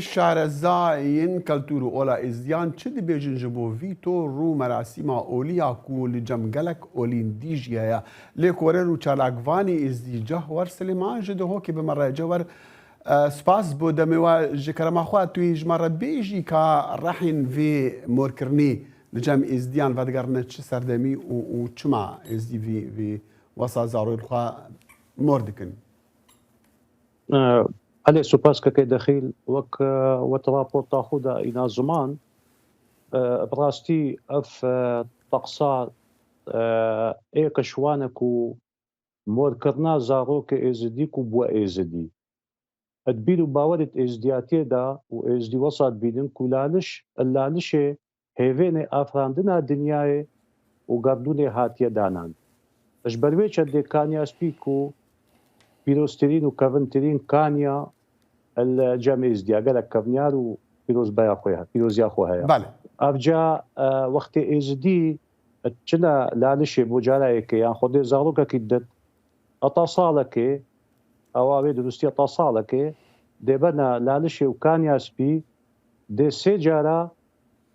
شارەزایین کەلتور و ئۆلا ئیزدیان چ دەبێژن ji بۆ ڤیتۆ ڕوو مەراسیما ئۆلیاک و li cem gelek olîn dîj heye lê korer û çalakvanî îzdîcah wer Silêman ji dihokê bi me rêce wer spas bû demê we ji kerema xwe tu ji me re bêjî ka rehên vê morkirinê li cem îzdiyan vedigerine çi serdemî û çima êzdî vê wesa zaroyên xwe mor dikin. علي سوباس كي دخيل وك وترابورتا خودا إلى زمان براستي أف تقصار إيك شوانكو موركرنا زاروك إزديكو بوا إزدي أدبيلو باورت إزدياتي دا وإزدي وصاد بيدن كولالش اللالش هيفيني أفراندنا دنياي وقردوني هاتيا دانان أجبرويش أدي كانيا سبيكو بيروسترين وكافنترين كانيا الجامعة إزديا قالك كافنيار وبيروز بايا خويا بيروز يا خويا بله أرجع وقت إزدي تشنا لالشي بوجالايك يعني خدي زاروكا كيدت أتصالك أو أبي درستي أتصالك دبنا لالشي وكانيا سبي دي سجارة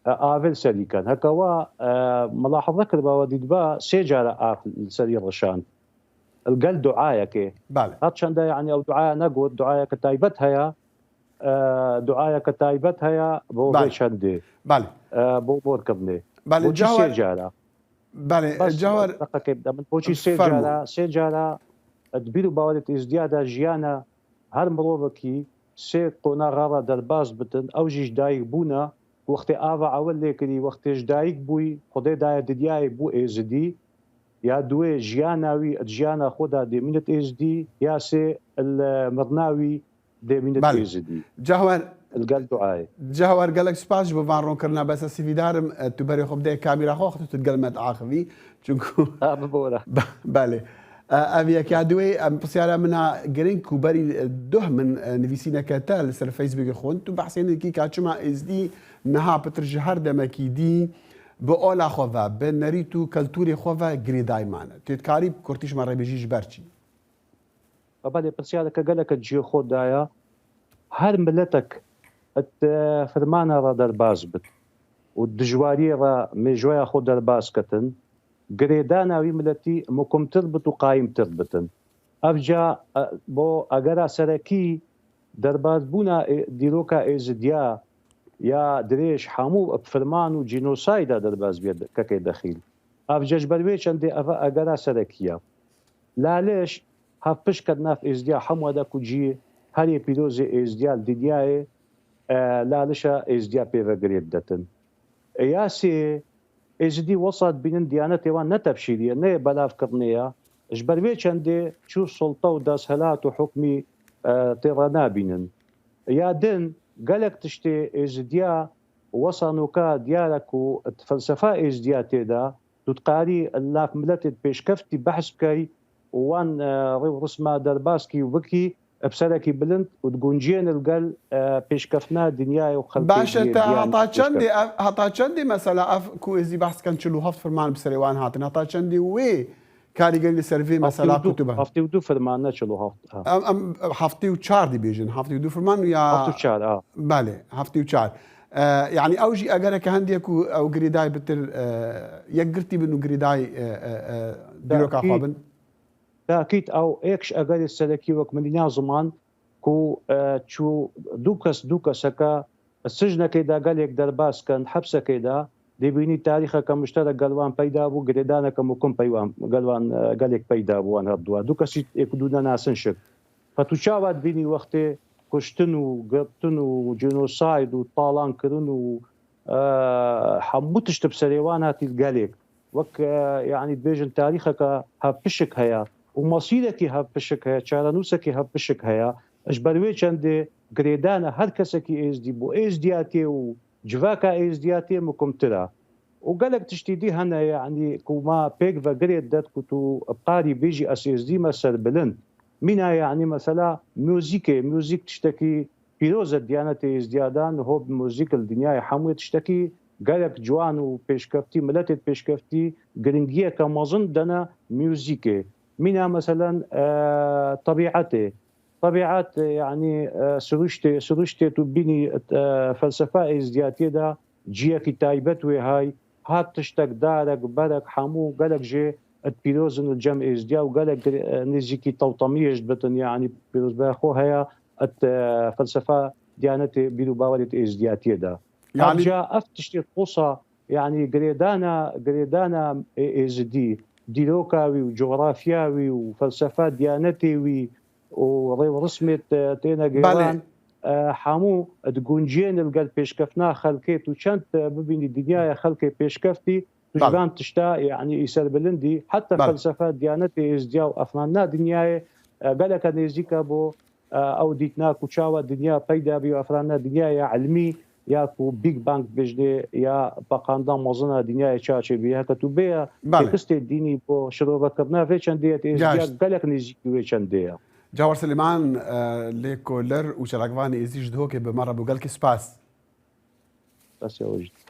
آفل سريكان هكوا ملاحظة كربا وديدبا سجارة آفل سري رشان القل دعايك بله هاتشان ده يعني او دعايه نقول دعايه كتايبتها يا دعايه كتايبتها يا بو بيشندي بله بو بوركبني بله الجوهر بله الجوهر دقيقه من بوشي سجاره تبيرو باولت ازدياده جيانا هر مروبكي سي قونا غارة درباز بتن او جيش دايق بونا وقت آفا اول ليكري وقت جدايق بوي خدي دايا ددياي بو ازدي يا دوي جياناوي جيانا خودا دي منت ازدي يا سي المرناوي دي منت ازدي جوهر القل دعاي جوهر قالك سباش بفان رون كرنا بس سيفي دارم تبري خب دي كاميرا خو اختو تتقلمت عاخفي چونكو ببورا بله أبي كادوي بسيارة منها جرين كوبري ده من نفيسينا كتال سر فيسبوك خون تو بحسين كي كاتشما ازدي نها بترجهر دمكي دي بأولا خوفا بنريتو كالتوري خوفا جريداي معنا تتكاري كورتيش مرة بيجيش برشي فبالي بسيارة كقالك تجي خود دايا هر ملتك فرمانا را درباز بت والدجواري را مجويا خود درباز كتن جريدانا وي ملتي مكم تربط وقايم تربطن افجا بو اگرا سركي درباز بونا ديروكا ازديا يا دريش حمو بفرمان وجينوسايدا درباز بيد ككي دخيل افجا جبرويش عندي افا اگرا سركيا لا ليش هفش كدنا في ازديا حمو دا كوجي هاري بيروزي ازديا ديدياي لا ليشا ازديا بيفا جريدتن ياسي ازدي وصلت بين ديانتي وان نتبشيريه نه بلاف كرنيه جبروي چندي شو سلطه وداس هلات وحكمي تيرانا بينن يا دن قالك تشتي ازديا وصنوكا ديالك وفلسفه ازدياتي دا تتقاري اللاف ملتت بيشكفتي بحث بكاي وان رسمه درباسكي وبكي بسلكي بلند وتقونجين القل بيشكفنا دنياي وخلقي باشا هطا چندي مثلا اف كويزي بحث كان چلو هفت فرمان بسريوان هاتن هطا چندي وي كاري قال سيرفي مثلا كتبه هفتي ودو فرمان چلو هفت هفتي وچار دي بيجن هفتي ودو فرمان ويا هفتي وچار بله هفتي وچار يعني اوجي اجرك هنديك او جريداي بتر يقرتي بانه جريداي ديروكا خوابن أكيد أو إيش أقل السلكي وك من زمان كو شو دوكس هكا السجن كيدا قال يك درباس كان حبسه كيدا دي بيني تاريخه كمشترك قلوان بيدا بو قريدانا كمكم بيوان قلوان قال يك بيدا بو ان هدوا دوكس يكدونا ناسنشك فتشاوت بيني وقت كشتنو قبتنو جينوسايد وطالان كرنو حموتش تبسريوان هاتي قاليك وك يعني بيجن تاريخك هبشك هيا ومصيرك هبشك هيا چارنوسك هبشك هيا اجبروي چند گريدانا هر كسكي از دي بو از دياتي و جواكا از دياتي مكمترا وقالك تشتيدي هنا يعني كوما بيك فغريد دات كتو بقاري بيجي اس دي مثلا بلند مينا يعني مثلا موزيك تشتكي بيروز ديانتي از ديادان هو موزيك الدنيا حموي تشتكي قالك جوان وبيشكفتي ملتت بيشكفتي جرينجيه كمازن دنا موزيكي مينا مثلا طبيعتي طبيعات يعني سروشتي تبيني فلسفة ازدياتي دا جيه کی تایبەت وێ های هات تشتێک دارێک بەرێک هەموو گەلێک ژێ پیرۆزن و جەم ئێزدیا و گەلێک نزیکی تەوتەمیەش بتن یعنی پیرۆزبای خۆ هەیە فلسفە دیانەتێ بیر و باوەرێت ئێزدیاتیەدا جا ئەف تشتێک قوسە یعنی گرێدانە ئێزدی دیرۆکاوی و جۆغرافیاوی و فلسفە دیانەتێوی و ڕێوەڕسمێت تێنە گەێوان هەموو گونجێن لەگەل پێشکەفتنا خەڵکێت و چەند ببینی دنیای خەڵکی پێشکەفتی توشبان تشتا یعنی ئیسەر بلندی حتى فلسفە دیانەتی ئێزدیا و ئەفناننا دنیای گەلەکە نێزیکە بۆ ئەو دیتناک و چاوە دنیا پەیدابی و ئەفرانە دنیای علمی یاکو بیگ بانک بژێ یا بەقاندان مۆزنە دنیای چاچێ بێکە تو بێە کەستێ دینی بۆ شرۆڤەکردنا وێ چەندەیەت ئێزدیا گەلێک نێزیکی وێ چەندەیە جاور سليمان ليكولر وشراكفاني ازيج دوكي بمرة بوغالكي سباس بس يا وجد